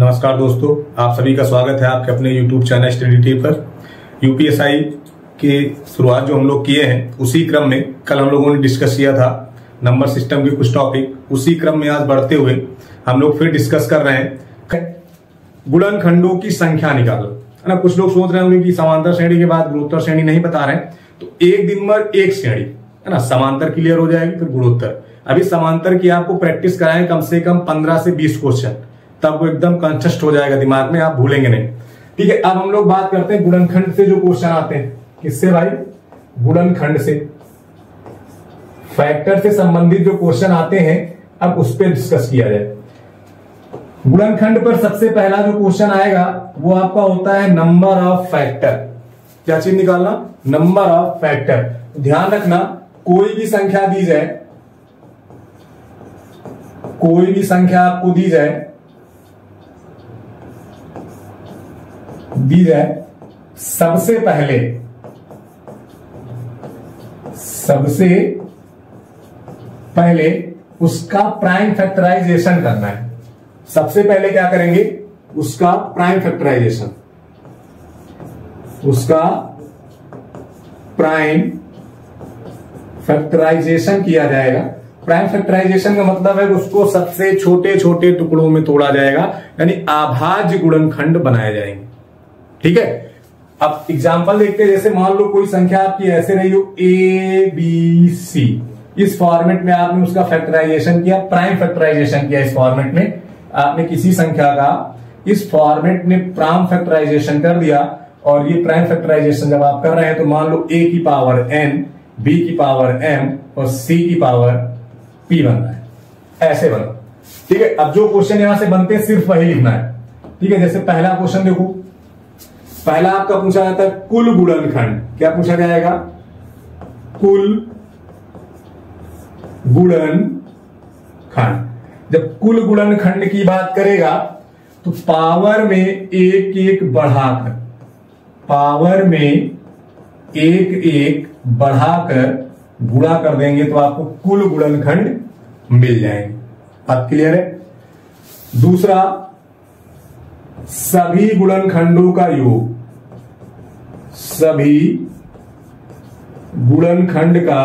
नमस्कार दोस्तों, आप सभी का स्वागत है आपके अपने YouTube चैनल स्टडी टिप पर। यूपीएसआई की शुरुआत जो हम लोग किए हैं उसी क्रम में कल हम लोगों ने डिस्कस किया था नंबर सिस्टम के कुछ टॉपिक। उसी क्रम में आज बढ़ते हुए हम लोग फिर डिस्कस कर रहे हैं गुणनखंडों की संख्या निकालो, है ना। कुछ लोग सोच रहे होंगे कि समांतर श्रेणी के बाद गुणोत्तर श्रेणी नहीं बता रहे हैं, तो एक दिन में एक श्रेणी, है ना। समांतर क्लियर हो जाएगी, फिर गुणोत्तर। अभी समांतर की आपको प्रैक्टिस कराएं कम से कम 15 से 20 क्वेश्चन, तब वो एकदम कंचस्ट हो जाएगा दिमाग में, आप भूलेंगे नहीं। ठीक है, अब हम लोग बात करते हैं गुणनखंड से जो क्वेश्चन आते हैं। किससे भाई? गुणनखंड से, फैक्टर से संबंधित जो क्वेश्चन आते हैं अब उस पर डिस्कस किया जाए। गुणनखंड पर सबसे पहला जो क्वेश्चन आएगा वो आपका होता है नंबर ऑफ फैक्टर। क्या चीज निकालना? Number of factor. ध्यान रखना, कोई भी संख्या दी जाए, कोई भी संख्या आपको दी जाए, सबसे पहले उसका प्राइम फैक्टराइजेशन करना है। सबसे पहले क्या करेंगे? उसका प्राइम फैक्टराइजेशन, किया जाएगा। प्राइम फैक्टराइजेशन का मतलब है कि उसको सबसे छोटे छोटे टुकड़ों में तोड़ा जाएगा, यानी अभाज्य गुणनखंड बनाए जाएंगे। ठीक है, अब एग्जांपल देखते हैं। जैसे मान लो कोई संख्या आपकी ऐसे रही हो ए बी सी, इस फॉर्मेट में आपने उसका फैक्टराइजेशन किया, प्राइम फैक्टराइजेशन किया। इस फॉर्मेट में आपने किसी संख्या का इस फॉर्मेट में प्राइम फैक्टराइजेशन कर दिया, और ये प्राइम फैक्टराइजेशन जब आप कर रहे हैं तो मान लो a की पावर n, b की पावर m और c की पावर p बन रहा है, ऐसे बनो। ठीक है, अब जो क्वेश्चन यहां से बनते हैं सिर्फ वही लिखना है। ठीक है, जैसे पहला क्वेश्चन देखो, पहला आपका पूछा जाता है कुल गुणनखंड। क्या पूछा जाएगा? कुल गुणनखंड। जब कुल गुणनखंड की बात करेगा तो पावर में एक एक बढ़ाकर गुणा कर देंगे तो आपको कुल गुणनखंड मिल जाएंगे। बात क्लियर है? दूसरा, सभी गुणनखंडों का योग, सभी गुणनखंड का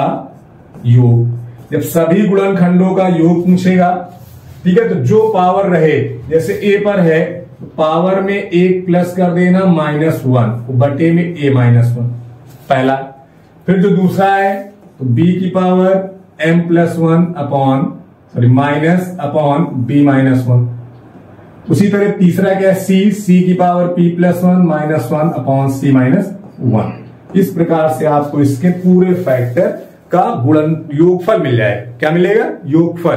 योग। जब सभी गुणनखंडों का योग पूछेगा, ठीक है, तो जो पावर रहे, जैसे a पर है तो पावर में एक प्लस कर देना -1, बटे में a -1 पहला। फिर जो दूसरा है तो b की पावर m+1 अपॉन b -1। उसी तरह तीसरा क्या है? c की पावर p+1 -1 अपॉन c -1। इस प्रकार से आपको इसके पूरे फैक्टर का गुणन योगफल मिल जाएगा। क्या मिलेगा? योगफल।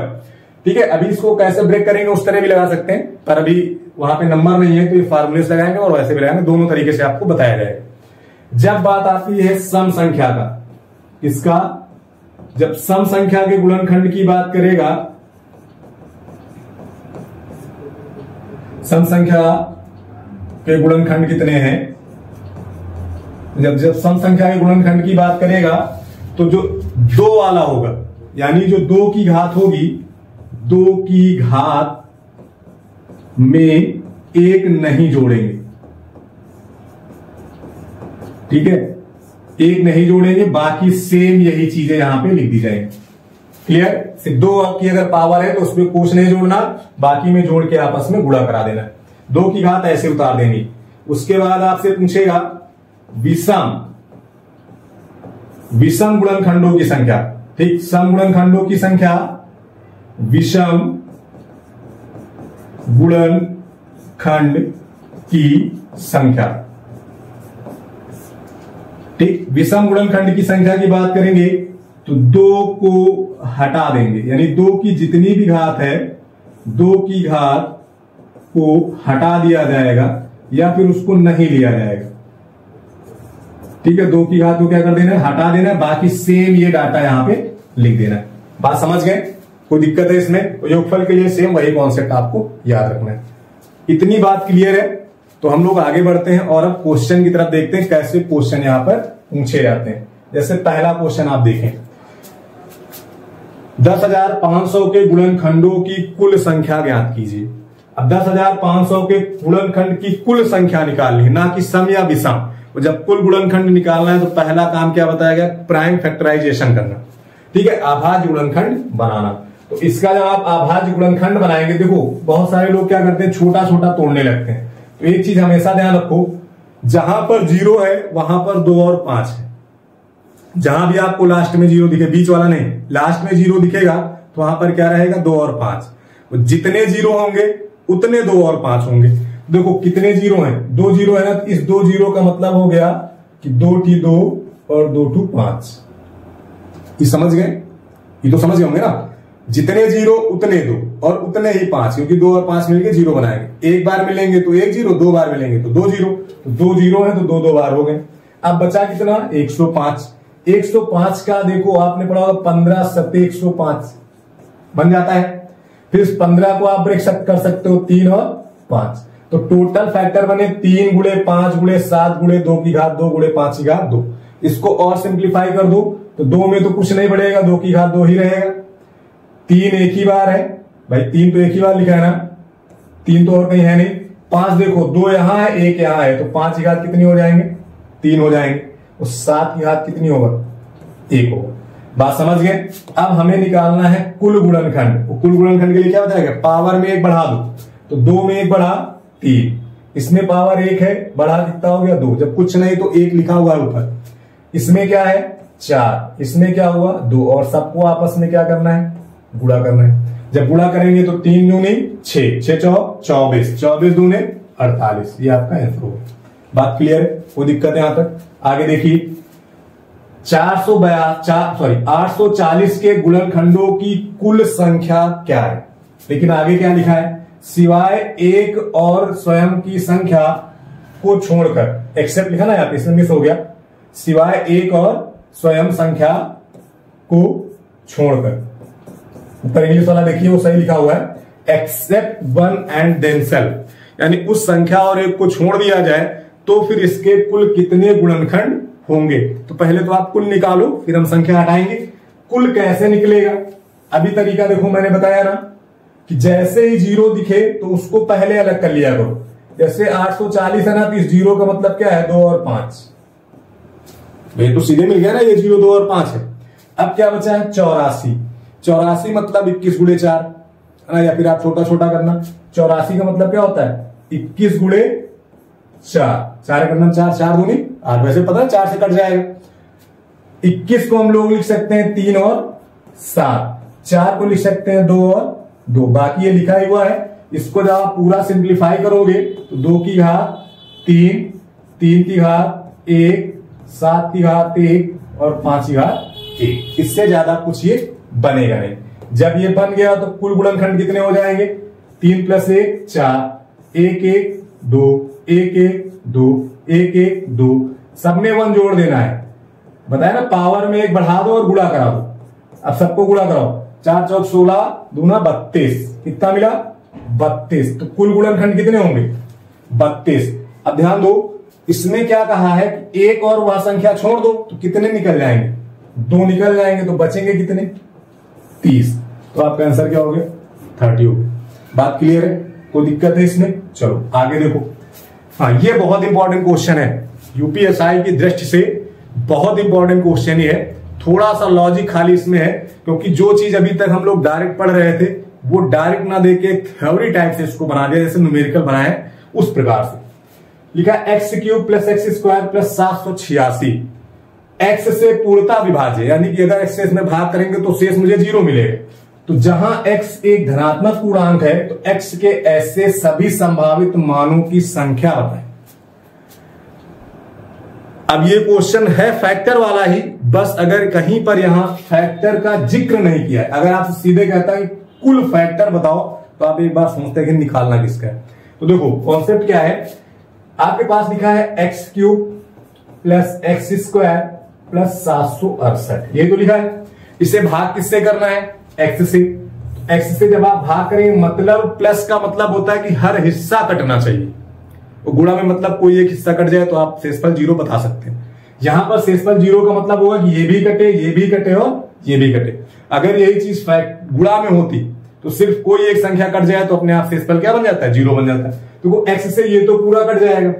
ठीक है, अभी इसको कैसे ब्रेक करेंगे उस तरह भी लगा सकते हैं, पर अभी वहां पे नंबर नहीं है तो ये फार्मूले से लगाएंगे और वैसे भी लगाएंगे, दोनों तरीके से आपको बताया जाएगा। जब बात आती है सम संख्या का, इसका जब सम संख्या के गुणनखंड की बात करेगा, सम संख्या के गुणनखंड कितने हैं? जब सम संख्या के गुणनखंड की बात करेगा तो जो 2 वाला होगा, यानी जो 2 की घात होगी, 2 की घात में 1 नहीं जोड़ेंगे। ठीक है, 1 नहीं जोड़ेंगे, बाकी सेम यही चीजें यहां पे लिख दी जाएंगी। क्लियर? सिर्फ 2 की अगर पावर है तो उसमें कुछ नहीं जोड़ना, बाकी में जोड़ के आपस में गुणा करा देना। 2 की घात ऐसे उतार देंगी। उसके बाद आपसे पूछेगा विषम गुणनखंडों की संख्या। ठीक, सम गुणनखंडों की संख्या, विषम गुणनखंड की संख्या। ठीक, विषम गुणनखंड की संख्या की बात करेंगे तो 2 को हटा देंगे, यानी 2 की जितनी भी घात है, 2 की घात को हटा दिया जाएगा या फिर उसको नहीं लिया जाएगा। ठीक है, 2 की घात को क्या कर देना है? हटा देना है, बाकी सेम ये डाटा यहां पे लिख देना है। बात समझ गए? कोई दिक्कत है इसमें? तो योगफल के लिए सेम वही कॉन्सेप्ट आपको याद रखना है। इतनी बात क्लियर है तो हम लोग आगे बढ़ते हैं और अब क्वेश्चन की तरफ देखते हैं कैसे क्वेश्चन यहां पर पूछे जाते हैं। जैसे पहला क्वेश्चन आप देखें, 10,500 के गुणनखंडों की कुल संख्या ज्ञात कीजिए। अब 10,500 के गुणनखंड की कुल संख्या निकालनी है, ना कि सम या विषम। तो जब कुल गुणनखंड निकालना है तो पहला काम क्या बताया गया, प्राइम फैक्टराइजेशन करना, ठीक है, आभाज्य गुणनखंड बनाना। तो इसका जब आप आभाज्य गुणनखंड बनाएंगे, देखो बहुत सारे लोग क्या करते हैं, छोटा छोटा तोड़ने लगते हैं। तो एक चीज हमेशा ध्यान रखो, जहां पर 0 है वहां पर 2 और 5 है। जहां भी आपको लास्ट में 0 दिखे, बीच वाला नहीं, लास्ट में 0 दिखेगा तो वहां पर क्या रहेगा, 2 और 5। तो जितने 0 होंगे उतने 2 और 5 होंगे। देखो कितने 0 हैं, 2 0 है ना, तो इस 2 0 का मतलब हो गया कि 2 टी 2 और 2 टू 5। ये समझ गए, ये तो समझ गए होंगे ना। जितने 0 उतने 2 और उतने ही 5, क्योंकि 2 और 5 मिलके 0 बनाएंगे। एक बार मिलेंगे तो 1 0, 2 बार मिलेंगे तो 2 0, तो 2 0 है तो 2 2 बार हो गए। अब बचा कितना, 105। 105 का देखो आपने पढ़ा होगा 15 7 105 बन जाता है। फिर इस 15 को आप ब्रेक कर सकते हो 3 और 5। तो टोटल फैक्टर बने 3 गुणे 5 गुणे 7 गुणे 2 की घात 2 गुणे 5 की घात 2। इसको और सिंप्लीफाई कर दो तो 2 में तो कुछ नहीं बढ़ेगा, 2 की घात 2 ही रहेगा। 3 एक ही बार है भाई, 3 तो एक ही बार लिखा है ना, 3 तो और कहीं है नहीं। 5 देखो 2 यहां है 1 यहां है, तो 5 की घात कितनी हो जाएंगे, 3 हो जाएंगे। और 7 की घात कितनी होगा, 1 होगा। बात समझ गए। अब हमें निकालना है कुल गुणनखंड। कुल गुणनखंड के लिए क्या बताएगा, पावर में 1 बढ़ा दो, तो 2 में 1 बढ़ा 3, इसमें पावर 1 है, बढ़ा कितना हो गया 2, जब कुछ नहीं तो 1 लिखा हुआ है ऊपर। इसमें क्या है 4, इसमें क्या हुआ 2, और सबको आपस में क्या करना है, गुणा करना है। जब गुणा करेंगे तो 3 दूनी 6, 6 चौ 24, 24 दूने 48। ये आपका आंसर होगा। बात क्लियर है, कोई दिक्कत है यहां तक। आगे देखिए 840 के गुणनखंडों की कुल संख्या क्या है। लेकिन आगे क्या लिखा है, सिवाय 1 और स्वयं की संख्या को छोड़कर, एक्सेप्ट लिखा ना यहाँ पे, इसमें मिस हो गया, सिवाय 1 और स्वयं संख्या को छोड़कर। ऊपर इंग्लिश वाला देखिए वो सही लिखा हुआ है, एक्सेप्ट 1 एंड देमसेल्फ, यानी उस संख्या और 1 को छोड़ दिया जाए तो फिर इसके कुल कितने गुणनखंड होंगे। तो पहले तो आप कुल निकालो, फिर हम संख्या हटाएंगे। कुल कैसे निकलेगा, अभी तरीका देखो मैंने बताया ना, कि जैसे ही 0 दिखे तो उसको पहले अलग कर लिया करो। जैसे 840 है ना, तो इस 0 का मतलब क्या है, 2 और 5। भाई तो सीधे मिल गया ना, ये 0 2 और 5 है। अब क्या बचा है 84। 84 मतलब 21 गुणे 4 है ना, या फिर आप छोटा छोटा करना। 84 का मतलब क्या होता है, 21 गुणे 4, 4 करना 4, 4 दूनी 8, वैसे पता है 4 से कट जाएगा। 21 को हम लोग लिख सकते हैं 3 और 7, 4 को लिख सकते हैं 2 और 2, बाकी ये लिखा ही हुआ है। इसको जब आप पूरा सिंप्लीफाई करोगे तो 2 की घात 3, 3 की घात 1, 7 की घात 1 और 5 की घात 1। इससे ज्यादा कुछ ये बनेगा नहीं। जब ये बन गया तो कुल गुणनखंड कितने हो जाएंगे, 3 + 1 4, 1 1 2, 1 1 2, 1 1 2, सब में 1 जोड़ देना है। बताया ना, पावर में 1 बढ़ा दो और गुणा करा दो। अब सबको गुणा कराओ, 4 चौक 16 दूना 32, कितना मिला 32। तो कुल गुणनखंड कितने होंगे 32। अब ध्यान दो, इसमें क्या कहा है कि 1 और वह संख्या छोड़ दो तो कितने निकल जाएंगे, 2 निकल जाएंगे, तो बचेंगे कितने 30। तो आपका आंसर क्या हो गया 30 हो गया। बात क्लियर है, कोई दिक्कत है इसमें। चलो आगे देखो। हाँ, ये बहुत इंपॉर्टेंट क्वेश्चन है, यूपीएसआई की दृष्टि से बहुत इंपॉर्टेंट क्वेश्चन ही है। थोड़ा सा लॉजिक खाली इसमें है, क्योंकि जो चीज अभी तक हम लोग डायरेक्ट पढ़ रहे थे वो डायरेक्ट ना देके थ्योरी टाइप से इसको बना दिया, जैसे न्यूमेरिकल बनाए उस प्रकार से। लिखा x³ + x² + 786। x से पूर्णता विभाज्य, यानी कि अगर x से इसमें भाग करेंगे तो शेष मुझे 0 मिलेगा। तो जहां x एक धनात्मक पूर्णांक है तो x के ऐसे सभी संभावित मानों की संख्या बताएं। अब ये क्वेश्चन है फैक्टर वाला ही, बस अगर कहीं पर यहां फैक्टर का जिक्र नहीं किया है। अगर आपसे सीधे कहता है कुल फैक्टर बताओ, तो आप एक बार सोचते हैं कि निकालना किसका है। तो देखो कॉन्सेप्ट क्या है, आपके पास लिखा है x³ + x² + 768, ये तो लिखा है। इसे भाग किससे करना है, x से। x से जब आप भाग करेंगे, मतलब प्लस का मतलब होता है कि हर हिस्सा कटना चाहिए, और गुणा में मतलब कोई एक हिस्सा कट जाए तो आप शेषफल 0 बता सकते हैं। यहां पर शेषफल 0 का मतलब होगा कि ये भी कटे, ये भी कटे और ये भी कटे। अगर यही चीज गुणा में होती तो सिर्फ कोई एक संख्या कट जाए तो अपने आप शेषफल क्या बन जाता है, 0 बन जाता है। तो x से ये तो पूरा कट जाएगा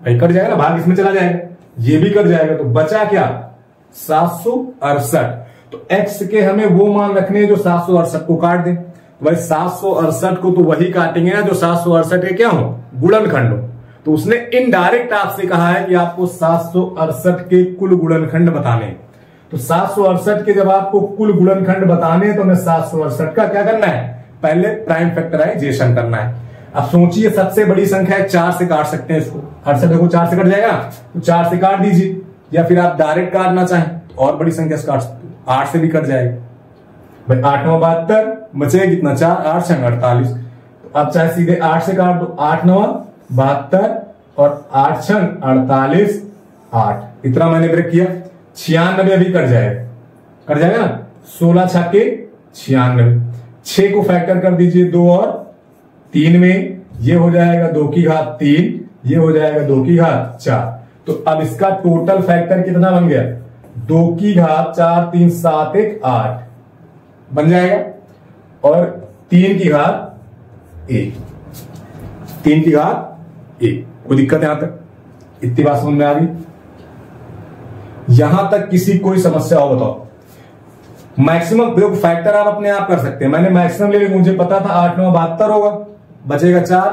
भाई, कट जाएगा ना, भाग इसमें चला जाएगा, ये भी कट जाएगा, तो बचा क्या 768। तो x के हमें वो मान रखने हैं जो 768 को काट दें। तो भाई 768 को तो वही काटेंगे ना जो 768 के क्या हो, गुणनखंड हो। तो उसने इनडायरेक्ट आपसे कहा है कि आपको 768 के कुल गुणनखंड बताने हैं। तो 768 के जब आपको कुल गुणनखंड बताने हैं तो हमें 768 का क्या करना है, पहले प्राइम फैक्टराइजेशन करना है। अब सोचिए सबसे बड़ी संख्या है, 4 से काट सकते हैं इसको, 68 देखो 4 से कट जाएगा, तो 4 से काट दीजिए, या फिर आप डायरेक्ट काटना चाहें तो और बड़ी संख्या से काट सकते हो, 8 से भी कट जाएगा भाई। 8 9 72, बचेगा कितना 4, 8 6 48। तो आप चाहे सीधे 8 से काट दो, 8 9 72 और 8 6 48, 8 इतना मैंने ब्रेक किया। 96 अभी कट जाएगा ना, 16 छक्के 96। 6 को फैक्टर कर दीजिए 2 और 3 में, ये हो जाएगा 2 की घात 3, ये हो जाएगा 2 की घात 4। तो अब इसका टोटल फैक्टर कितना बन गया, 2 की घात 4 3 7 1 8 बन जाएगा, और 3 की घात 1, 3 की घात 1। कोई दिक्कत यहां तक, इतनी बात समझ में आ गई? यहां तक किसी कोई समस्या हो बताओ? मैक्सिमम फैक्टर आप अपने आप कर सकते हैं, मैंने मैक्सिमम ले लिया, मुझे पता था 8 9 72 होगा, बचेगा 4,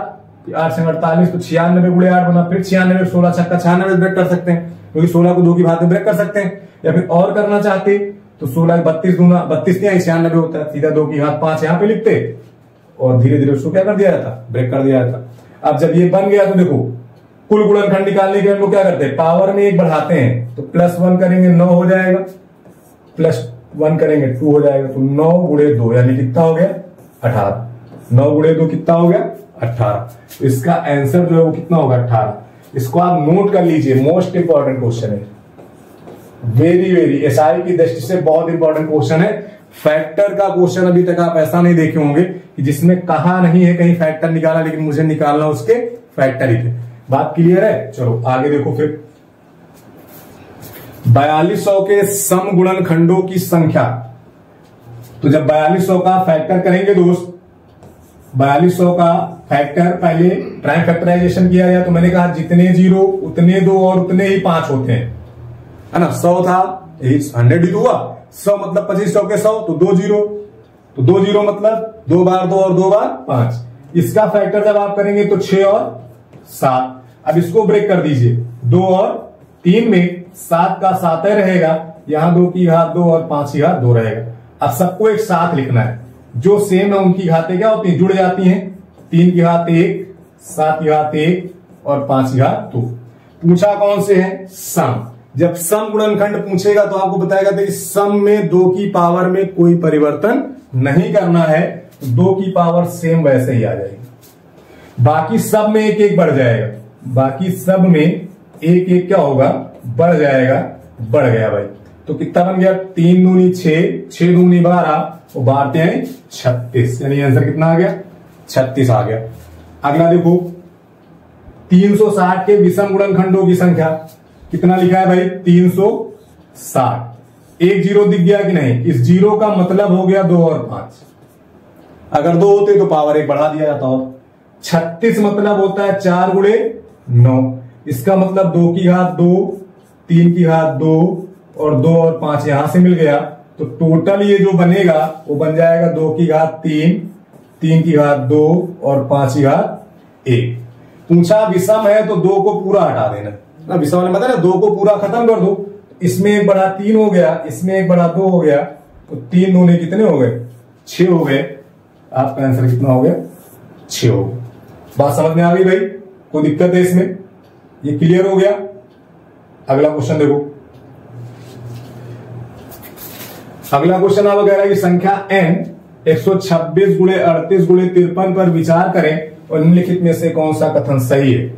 8 6 48, तो 96 गुणे 8 बना, फिर 96 16 छक्का 96 ब्रेक कर सकते हैं, क्योंकि 16 को 2 की घात में ब्रेक कर सकते हैं। या फिर और करना चाहते तो 16 32 दूना 32 नहीं 96 होता है, सीधा 2 की घात 5 यहां पे लिखते और धीरे धीरे उसको क्या कर दिया जाता, ब्रेक कर दिया जाता। अब जब ये बन गया तो देखो कुल गुणनखंड निकालने के हम लोग क्या करते हैं, पावर में 1 बढ़ाते हैं, तो +1 करेंगे 9 हो जाएगा, +1 करेंगे 2 हो जाएगा, तो 9 गुणे 2 यानी कितना हो गया 18। 9 गुणे 2 कितना हो गया 18। तो इसका आंसर जो है वो कितना होगा 18। इसको आप नोट कर लीजिए, मोस्ट इंपॉर्टेंट क्वेश्चन है, वेरी एसआई की दृष्टि से बहुत इंपॉर्टेंट क्वेश्चन है। फैक्टर का क्वेश्चन अभी तक आप ऐसा नहीं देखे होंगे कि जिसमें कहा नहीं है कहीं फैक्टर निकाला, लेकिन मुझे निकालना उसके फैक्टर ही थे। बात क्लियर है? चलो आगे देखो फिर। 4200 के सम गुणनखंडों की संख्या। तो जब 4200 का फैक्टर करेंगे दोस्त, 4200 का फैक्टर पहले प्राइम फैक्टराइजेशन किया गया, तो मैंने कहा जितने 0 उतने 2 और उतने ही 5 होते हैं, है ना। 100 था 100 ही हुआ, 100 मतलब 2500 के 100, तो 2 0, तो 2 0 मतलब 2 बार 2 और 2 बार 5। इसका फैक्टर जब आप करेंगे तो 6 और 7। अब इसको ब्रेक कर दीजिए, 2 और 3 में 7 का 7 रहेगा, यहां 2 की घात 2 और 5 की घात 2 रहेगा। अब सबको एक साथ लिखना है, जो सेम है उनकी घातें क्या होती हैं, जुड़ जाती हैं। 3 की घात 1, 7 की घात 1 और 5 की घात 2। पूछा कौन से है, सम। जब सम गुणनखंड पूछेगा तो आपको बताएगा कि सम में 2 की पावर में कोई परिवर्तन नहीं करना है, तो 2 की पावर सेम वैसे ही आ जाएगी। बाकी सब में 1 1 बढ़ जाएगा, बाकी सब में 1 1 क्या होगा, बढ़ जाएगा, बढ़ गया भाई। तो कितना बन गया, 3 दूनी 6, 6 दूनी 12 और 12 हैं 36, यानी आंसर कितना आ गया 36 आ गया। अगला देखो 360 के विषम गुणनखंडों की संख्या। कितना लिखा है भाई 360। एक 0 दिख गया कि नहीं, इस 0 का मतलब हो गया 2 और 5। अगर 2 होते तो पावर 1 बढ़ा दिया जाता। और 36 मतलब होता है 4 गुणे 9, इसका मतलब 2 की घात 2, 3 की घात 2 और 2 और 5 यहां से मिल गया, तो टोटल ये जो बनेगा वो बन जाएगा 2 की घात 3, 3 की घात 2 और 5 की घात 1। पूछा विषम है तो 2 को पूरा हटा देना ना, विषम वाले मतलब 2 को पूरा खत्म कर दो, इसमें 1 बड़ा 3 हो गया, इसमें 1 बड़ा 2 हो गया, तो 3 दूने कितने हो गए 6 हो गए। आपका आंसर कितना हो गया 6 हो गया। बात समझ में आ गई भाई, कोई दिक्कत है इसमें, ये क्लियर हो गया। अगला क्वेश्चन देखो, अगला क्वेश्चन आप वगैरह की संख्या n 126 गुणे 38 गुणे 53 पर विचार करें और निम्नलिखित में से कौन सा कथन सही है।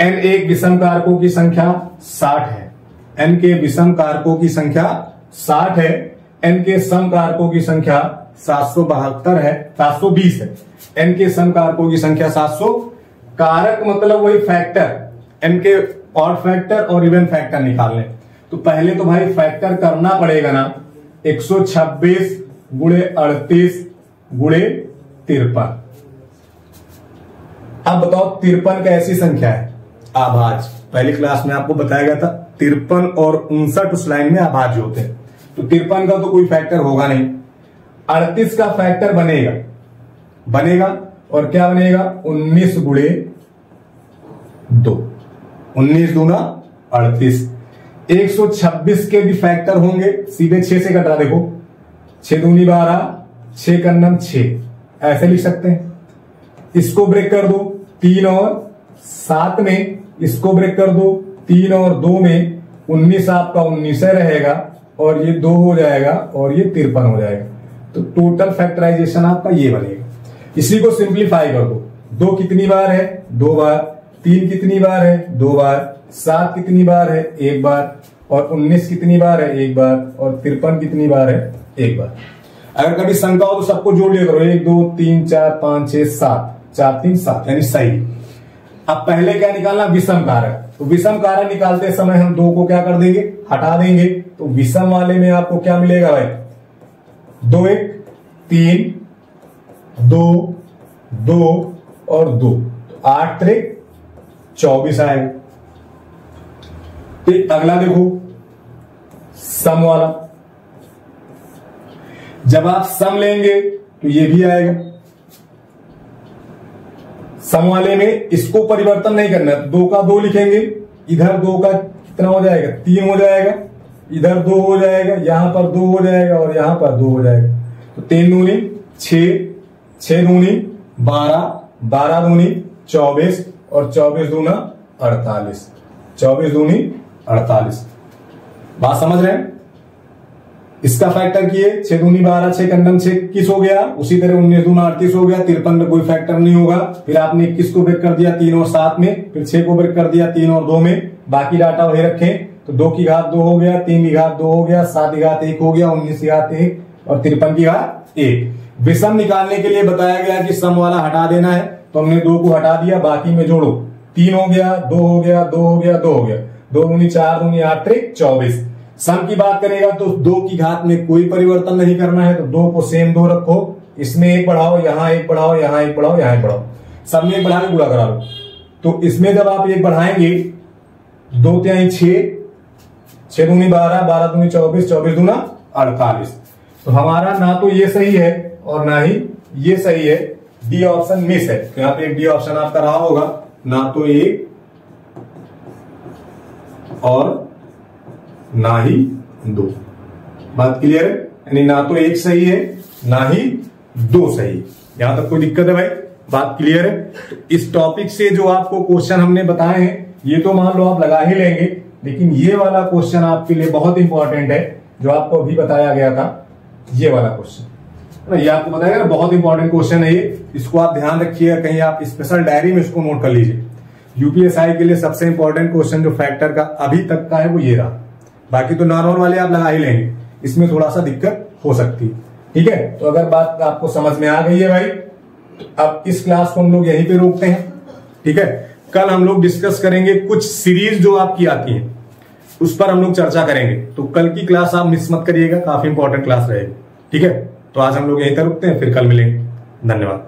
n एक विषम कारकों की संख्या 60 है, n के विषम कारकों की संख्या 60 है, n के सम कारकों की संख्या 772 है, 720 है। n के सम कारकों की संख्या 700, कारक मतलब वही फैक्टर, n के ऑड फैक्टर और इवन फैक्टर निकालने। तो पहले तो भाई फैक्टर करना पड़ेगा ना, 126 गुणे 38 गुणे 53। अब बताओ 53 कैसी संख्या है? अभाज्य। पहली क्लास में आपको बताया गया था 53 और 59 उस लाइन में अभाज्य होते हैं, तो 53 का तो कोई फैक्टर होगा नहीं। 38 का फैक्टर बनेगा और क्या बनेगा? 19 गुणे 2, 19 दूना 38। 126 के भी फैक्टर होंगे, सीधे 6 से कटा, देखो 6 दूनी 12, 6 का नम 6, ऐसे लिख सकते हैं। इसको ब्रेक कर दो 3 और 7 में, इसको ब्रेक कर दो 3 और 2 में, 19 आपका 19 रहेगा और ये 2 हो जाएगा और ये 53 हो जाएगा। तो टोटल फैक्टराइजेशन आपका ये बनेगा। इसी को सिंप्लीफाई कर दो। 2 कितनी बार है? 2 बार। 3 कितनी बार है? 2 बार। 7 कितनी बार है? 1 बार। और 19 कितनी बार है? 1 बार। और 53 कितनी बार है? 1 बार। अगर कभी शंका हो तो सबको जोड़ लिया करो, 1 2 3 4 5 6 7, 4 3 7, यानी सही। अब पहले क्या निकालना? विषम कारक। तो विषम कारक निकालते समय हम 2 को क्या कर देंगे? हटा देंगे। तो विषम वाले में आपको क्या मिलेगा भाई? 2 1 3, 2 2 और 2, तो 8 3 24 आएगा। तो अगला देखो सम वाला। जब आप सम लेंगे तो ये भी आएगा। सम वाले में इसको परिवर्तन नहीं करना, 2 का 2 लिखेंगे, इधर 2 का कितना हो जाएगा? 3 हो जाएगा, इधर 2 हो जाएगा, यहां पर 2 हो जाएगा और यहां पर 2 हो जाएगा। तो 3 दूनी 6, 6 दूनी 12, 12 दूनी 24 और 24 दूना 48, 24 दूनी 48। बात समझ रहे हैं? इसका फैक्टर किए, 6 दूनी 12, 6 कंडम 6 21 हो गया। उसी तरह 19 दूना 38 हो गया। 53 में कोई फैक्टर नहीं होगा। फिर आपने 21 को ब्रेक कर दिया 3 और 7 में, फिर 6 को ब्रेक कर दिया 3 और 2 में, बाकी डाटा वही रखें। तो 2 की घात 2 हो गया, 3 की घात 2 हो गया, 7 की घात 1 हो गया, 19 की घात 1 और 53 की घात 1। विषम निकालने के लिए बताया गया कि सम वाला हटा देना है, तो हमने 2 को हटा दिया, बाकी में जोड़ो। 3 हो गया, 2 हो गया, 2 हो गया, 2 हो गया, 2 दूनी 4 दूनी 8 3 24। सम की बात करेगा तो 2 की घात में कोई परिवर्तन नहीं करना है, तो 2 को सेम 2 रखो, इसमें 1 बढ़ाओ, यहां 1 बढ़ाओ, यहां 1 बढ़ाओ, यहां 1 बढ़ाओ, सब में 1 बढ़ा के गुणा करा लो। तो इसमें जब आप 1 बढ़ाएंगे 2 3 6, 6 दूनी 12, 12 दूनी 24, 24 दूना 48। तो हमारा ना तो ये सही है और ना ही ये सही है, डी ऑप्शन मिस है। तो यहां पे एक डी ऑप्शन आपका रहा होगा, ना तो 1 और ना ही 2। बात क्लियर है? यानी ना तो 1 सही है ना ही 2 सही है। यहां तक कोई दिक्कत है भाई? बात क्लियर है? तो इस टॉपिक से जो आपको क्वेश्चन हमने बताए हैं ये तो मान लो आप लगा ही लेंगे, लेकिन ये वाला क्वेश्चन आपके लिए बहुत इंपॉर्टेंट है, जो आपको अभी बताया गया था, ये वाला क्वेश्चन, ये आपको बताया गया ना, बहुत इंपॉर्टेंट क्वेश्चन है ये। इसको आप ध्यान रखिएगा, कहीं आप स्पेशल डायरी में इसको नोट कर लीजिए। यूपीएसआई के लिए सबसे इंपॉर्टेंट क्वेश्चन जो फैक्टर का अभी तक का है वो ये रहा। बाकी तो नॉर्मल वाले आप लगा ही लेंगे, इसमें थोड़ा सा दिक्कत हो सकती है। ठीक है, तो अगर बात आपको समझ में आ गई है भाई, तो अब इस क्लास को हम लोग यहीं पे रोकते हैं। ठीक है, कल हम लोग डिस्कस करेंगे कुछ सीरीज जो आपकी आती है, उस पर हम लोग चर्चा करेंगे। तो कल की क्लास आप मिस मत करिएगा, काफी इंपॉर्टेंट क्लास रहेगी। ठीक है, तो आज हम लोग यहीं तक रुकते हैं, फिर कल मिलेंगे। धन्यवाद।